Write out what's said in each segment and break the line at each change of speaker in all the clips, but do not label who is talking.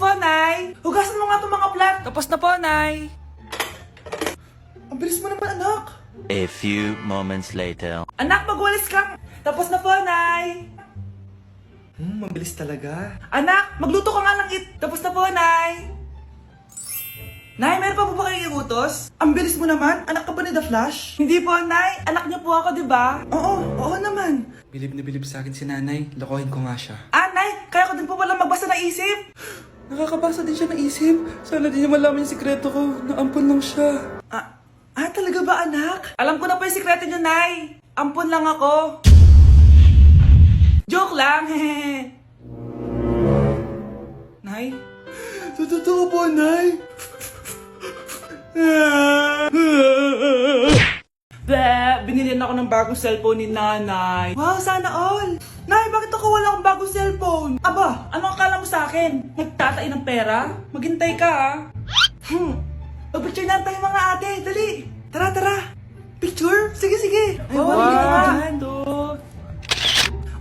po, Nay. Hugasan mo nga itong mga plat. Tapos na po, Nay. Ang bilis mo naman, anak.
A few moments later.
Anak, magwalis ka. Tapos na po, Nay. Mabilis talaga. Anak, magluto ka nga ng Tapos na po, Nay. Nay, meron pa po ba kayong iutos? Ang bilis mo naman. Anak ka ba ni The Flash? Hindi po, Nay. Anak niyo po ako, di ba? Oo naman.
Bilib na bilib sa akin si nanay. Lokohin ko nga siya.
Nay, kaya ko din po pala magbasa ng isip.
Nakakabasa din siya ng isip. Sana din niya malaman yung sikreto ko. Naampon lang siya.
Talaga ba, anak? Alam ko na po yung sikreto niyo, Nay. Ampun lang ako. Joke lang, hehe. Nay?
Totoo po, Nay.
Binilihan ako ng bagong cellphone ni Nanay. Wow, sana all. Nay, bakit ako wala akong bagong cellphone? Aba, ano akala mo sa akin? Nagtatain ng pera? Maghintay ka, ha? Mag-picture na tayo mga ate. Dali. Tara. Picture? Sige. Ay, wow.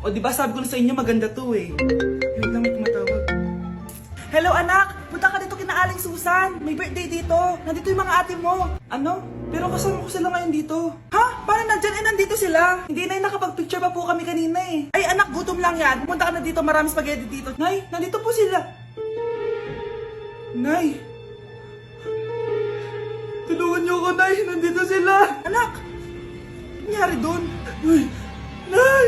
O, diba sabi ko na sa inyo maganda to eh. Wait lang, may tumatawag. Hello, anak! Punta ka dito kina Aling Susan. May birthday dito. Nandito yung mga ate mo. Ano? Pero kasama ko sila ngayon dito. Ha? Paano nandyan? Nandito sila. Hindi na nakapag-picture pa po kami kanina eh. Ay, anak, gutom lang yan. Pumunta ka na dito. Marami spaghetti dito. Nay, nandito po sila. Nay. Tulungan niyo ako, Nay. Nandito sila. Anak! Ano nangyari doon? Nay!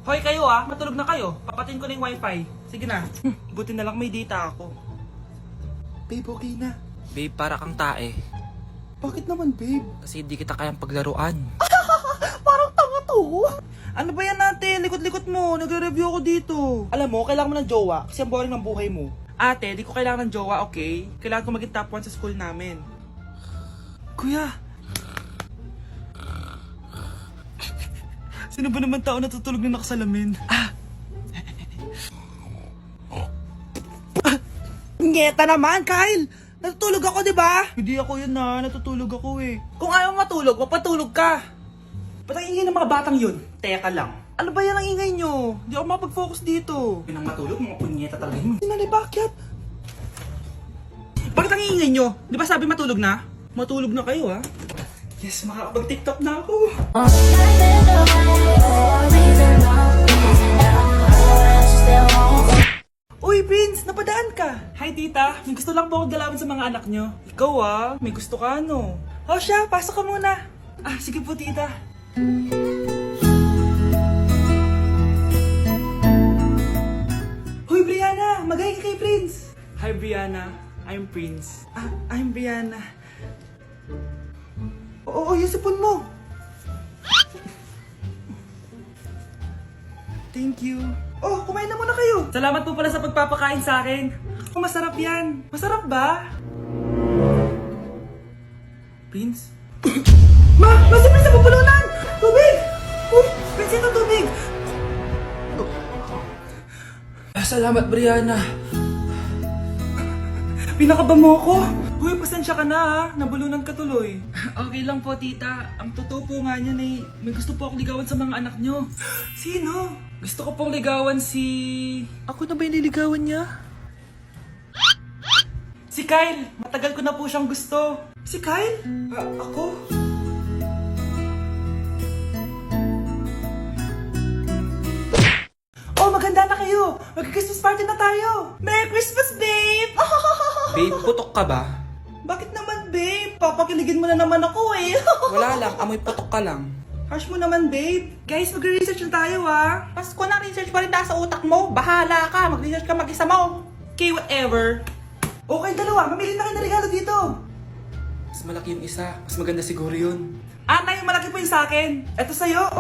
Hoy kayo matulog na kayo. Papatin ko na yung wifi. Sige na. Buti na lang may data ako. Babe, okay na.
Babe, para kang tae.
Bakit naman, babe?
Kasi hindi kita kayang paglaruan.
Parang tanga to. Ano ba yan natin? Likot-likot mo. Nagre-review ako dito. Alam mo, kailangan mo ng jowa kasi ang boring ng buhay mo. Ate, di ko kailangan ng jowa, okay? Kailangan ko maging top 1 sa school namin. Kuya! Sino ba naman tao natutulog na nakasalamin? Ngeta naman, Kyle! Natutulog ako, di ba? Hindi ako yun natutulog ako eh. Kung ayaw matulog, mapatulog ka! Ba't ang ingay ng mga batang yun? Teka lang. Ano ba yan ang ingay nyo? Hindi ako makapag-focus dito. Yun ang matulog, mga punyeta talaga yun. Sinali, bakit? Bakit ang ingay nyo? Di ba sabi matulog na? Matulog na kayo, ha? Yes, makakapag-tiktok na ako. Uy, Prince, napadaan ka. Hi, tita. May gusto lang po ako dalawin sa mga anak nyo. Ikaw, may gusto ka, no? O siya, pasok ka muna. Sige po, tita. Hoy, Brianna! Mag-hi ka kay Prince! Hi, Brianna. I'm Prince. I'm Brianna. Oo, yung sipon mo. Thank you. Oh, kumain na muna kayo. Salamat po pala sa pagpapakain sa akin. Masarap yan. Masarap ba? Prince? Si Prince na pupulunan! Tubig! Prince, ito tubig!
Salamat, Brianna.
Pinakaba mo ako? Uy, pasensya ka na nabulunan ka tuloy. Okay lang po, tita. Ang totoo po nga niyan ay may gusto po akong ligawan sa mga anak nyo. Sino? Gusto ko pong ligawan si...
Ako na ba yung niligawan niya?
Si Kyle. Matagal ko na po siyang gusto. Si Kyle? Ako? Oh, maganda na kayo. Mag-Christmas party na tayo. Merry Christmas, babe!
Babe, putok ka ba?
Bakit naman, babe? Papakiligin mo na naman ako eh.
Wala lang, amoy putok ka lang.
Harsh mo naman, babe. Guys, mag-research na tayo,
Pasko na, research pa rin sa utak mo. Bahala ka, mag-research ka mag-isa mo.
Okay, whatever. Okay, dalawa. Mamili na kayo ng regalo dito.
Mas malaki yung isa, mas maganda siguro yun.
Nay, malaki po yung sa akin. Ito sa'yo,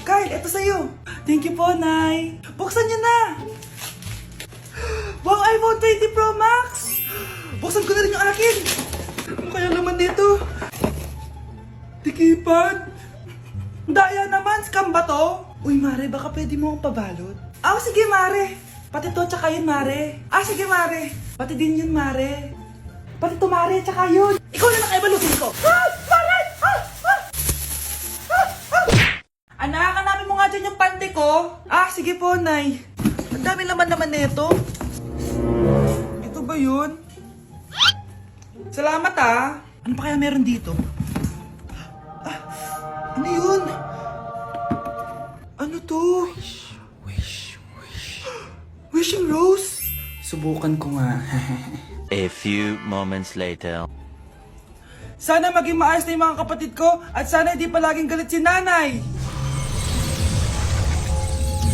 Kyle, ito sa'yo. Thank you po, Nay. Buksan niyo na. Wow, iPhone 20 Pro Max. Buksan ko na rin yung akin. Ano kaya laman dito? Tikipan. Daya naman, scam ba to? Uy, Mare, baka pwede mo akong pabalot. Sige, Mare. Pati to, tsaka yun, Mare. Sige, Mare. Pati din yun, Mare. Pati to, Mare, tsaka yun. Ikaw na nakaibalutin ko. Mare! Nay. Ang dami naman nito. Ito ba yun? Salamat ah. Ano pa kaya meron dito? Ano yun? Ano to? Wishing Rose?
Subukan ko nga.
A few moments later.
Sana maging maayos na yung mga kapatid ko at sana hindi palaging galit si nanay.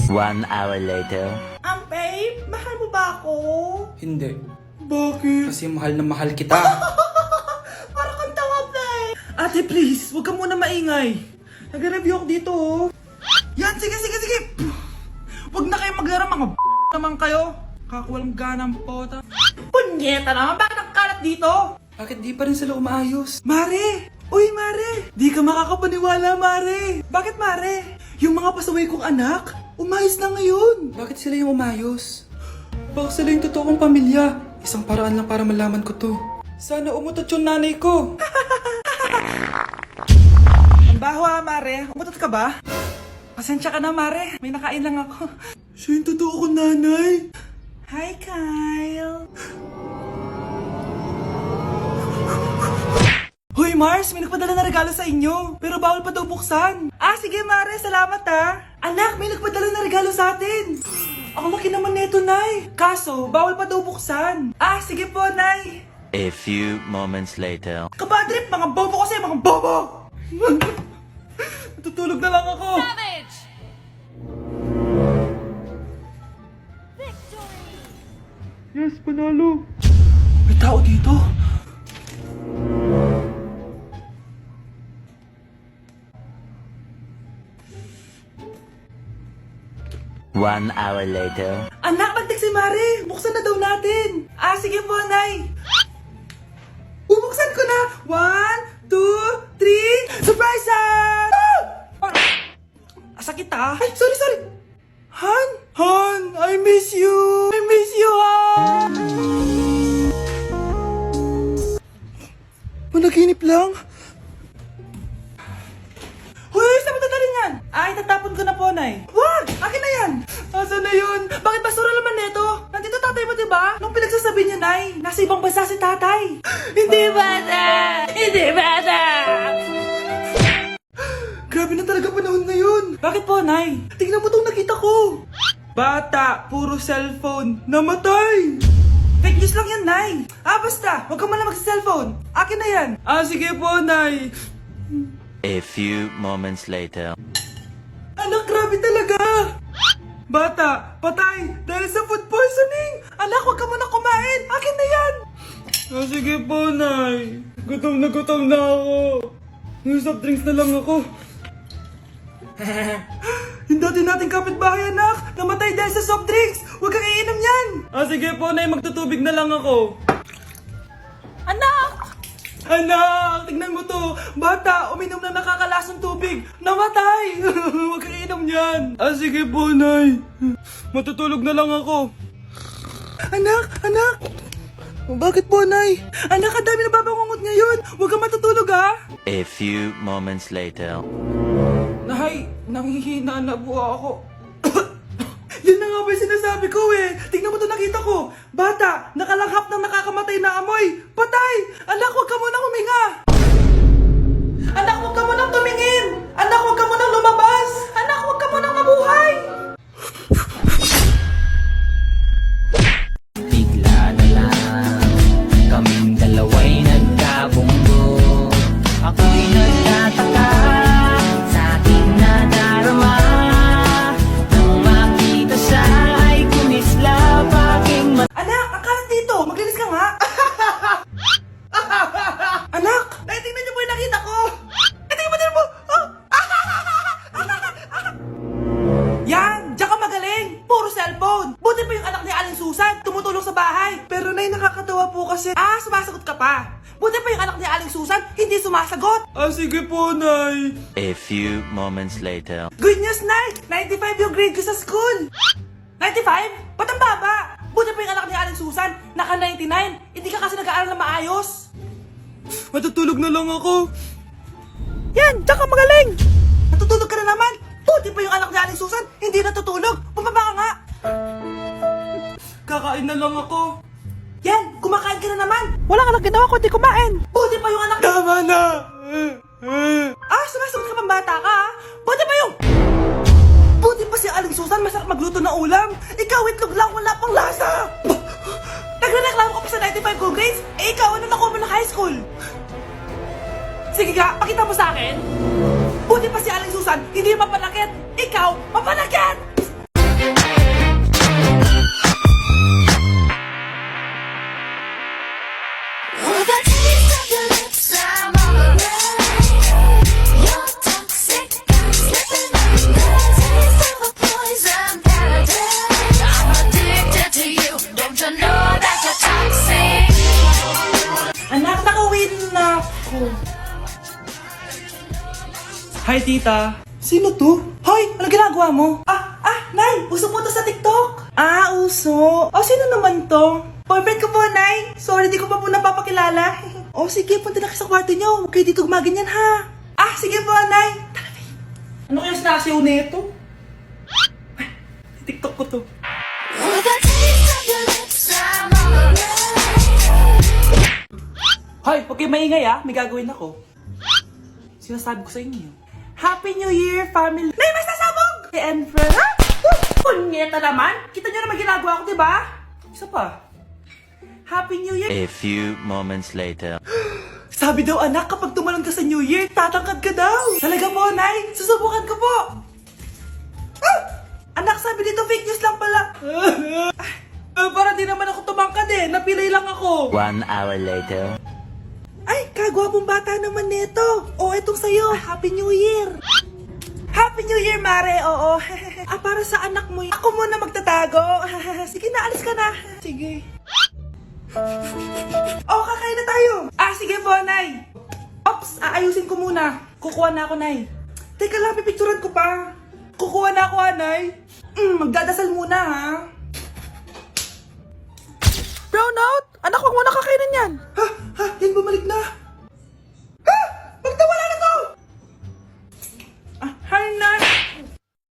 1 hour later.
Babe, mahal mo ba ako?
Hindi.
Bakit?
Kasi mahal na mahal kita.
Para kang tawa, babe.
Ate please, huwag ka muna maingay. Nag-review ako dito oh. Yan, sige. Huwag na kayo maglaro mga naman kayo. Kakawalang ganang pota.
Punyeta naman, bakit ang kalat dito?
Bakit di pa rin sila umaayos?
Mare! Uy, Mare! Di ka makakapaniwala, Mare! Bakit, Mare? Yung mga pasaway kong anak, umayos na ngayon.
Bakit sila yung umayos? Baka sila yung totoong pamilya. Isang paraan lang para malaman ko to. Sana umutot yung nanay ko.
Ang baho ha, Mare. Umutot ka ba? Pasensya ka na, Mare. May nakain lang ako. Siya yung totoo kong nanay. Hi, Kyle. Hoy, Mars! May nagpadala na regalo sa inyo. Pero bawal pa daw buksan. Ah, sige, Mare. Salamat, ha. Anak, may nagpadala na regalo sa atin. Ang laki naman neto, Nay. Kaso, bawal pa daw buksan. Ah, sige po, Nay.
A few moments later.
Kabadrip, mga bobo kasi, mga bobo! Natutulog na lang ako. Yes, panalo. May tao dito.
One hour later.
Anak, nagtik si Mare. Buksan na daw natin. Ah, sige po, Nay. Bubuksan ko na. 1, 2, 3. Surprise! Sakit ah. Ay, sorry. Han, I miss you. Han. Managinip lang. Hoy, saan mo dadalhin yan? Ay, tatapon ko na po, Nay. Wag! Akin na yan! Asan na yun? Bakit basura naman nito? Nandito tatay mo, diba? Nung pinagsasabi niya, Nay, nasa ibang bansa si tatay. Hindi bata! Grabe na talaga panahon ngayon. Bakit po, Nay? Tingnan mo itong nakita ko. Bata, puro cellphone, namatay. Fake news lang yan, Nay. Ah, basta, huwag ka malang mag-cellphone. Akin na yan. Ah, sige po, Nay.
A few moments later.
Anak, grabe talaga! Bata, patay dahil sa food poisoning! Anak, huwag ka muna kumain! Akin na yan! Ah, sige po, Nay. Gutom na ako. Yung soft drinks na lang ako. Yung dati nating kapitbahay, anak! Namatay dahil sa soft drinks! Huwag kang iinom yan! Ah, sige po, Nay. Magtutubig na lang ako.
Anak!
Anak, tignan mo to. Bata, uminom na nakakalasang tubig. Namatay. Huwag kang inom yan. Ah, sige po, Nay. Matutulog na lang ako. Anak. Bakit po, Nay? Anak, ang dami na babangungot ngayon. Huwag kang matutulog, ha?
A few moments later.
Nay, nanghihina na po ako. Yan na nga ba yung sinasabi ko eh. Tingnan mo to, nakita ko. Bata, nakalanghap ng nakakamatay na amoy. Patay! Anak, huwag ka munang huminga. Anak, huwag ka munang tumingin. Anak, huwag ka munang lumabas. Anak, huwag ka munang mabuhay.
Bigla na lang kaming dalawa'y nagkabunggo. Ako'y nagtataka sa aking nadarama. Nang makita siya ay kumislap aking
Anak, akalat dito. Maglinis ka nga. Anak, tingnan niyo po yung nakita ko. Tingnan mo. Yan, diyan ka magaling. Puro cellphone. Buti pa yung anak ni Aling Susan, tumutulong sa bahay. Pero Nay, nakakatawa po kasi. Ah, sumasagot ka pa. Buti pa yung anak ni Aling Susan, hindi sumasagot. Ah, sige po, Nay.
A few moments later.
Good news, Nay! 95 yung grade ko sa school! 95? Ba't ang baba? Buti pa yung anak ni Aling Susan, naka 99. Hindi ka kasi nag-aaral na maayos. Matutulog na lang ako. Yan, diyan ka magaling! Natutulog ka na naman? Puta Buti pa yung anak ni Aling Susan, hindi natutulog. Bumaba ka nga.
Kakain na lang ako.
Yan, kumakain ka na naman.
Wala ka lang ginawa kundi kumain.
Buti pa yung anak...
Tama na!
Sumasagot ka pang bata ka, ha? Buti pa yung... Buti pa si Aling Susan, masarap magluto ng ulam. Ikaw, itlog lang, wala pang lasa. Nagre-reklamo ka pa sa 95 good grades? Eh, ikaw, ano nakuha mo ng high school? Sige ka, pakita mo sa akin. Buti pa si Aling Susan, hindi mapanakit. Ikaw, mapanakit!
With a taste of your lips, I'm alright. You're toxic, I'm slipping under. Taste of a poison paradise. I'm addicted to you. Don't you know that you're toxic?
Anak, nakawin na ako.
Hi, tita.
Sino to? Hoy, ano ginagawa mo? Nay, uso po to sa TikTok. Uso. Sino naman to? Boyfriend ko po, Nay. Sorry, di ko pa po napapakilala. Sige, punta na kayo sa kwarto niyo. Huwag kayo dito gumaganyan, ha? Sige po, Nay. Tara, Nay.
Ano kaya sinasiyaw nito? TikTok ko to.
With a taste of your lips, I'm alright.
Hoy, huwag kayo maingay, ha? May gagawin ako. Sinasabi ko sa inyo. Happy New Year, family. Nay, mas nasabog! And friends. Punyeta naman. Kita niyo naman ginagawa ko, di ba? Isa pa. Happy New Year.
A few moments later.
Sabi daw anak, kapag tumalon ka sa New Year, tatangkad ka daw. Talaga po, Nay. Susubukan ko po. Anak, sabi dito fake news lang pala. Para di naman ako tumangkad eh. Napilay lang ako.
1 hour later.
Ay, kagwapong bata naman nito. Etong sa'yo. Happy New Year. Happy New Year, Mare. Oo. Para sa anak mo. Ako muna magtatago. Sige na, alis ka na. Sige. Kakain na tayo. Sige po, Nay. Ops, aayusin ko muna. Kukuha na ako, Nay. Teka lang, pipicturan ko pa. Kukuha na ako, Nay. Magdadasal muna, ha?
Brownout, anak, wag mo na kakainin yan.
Yan, bumalik na.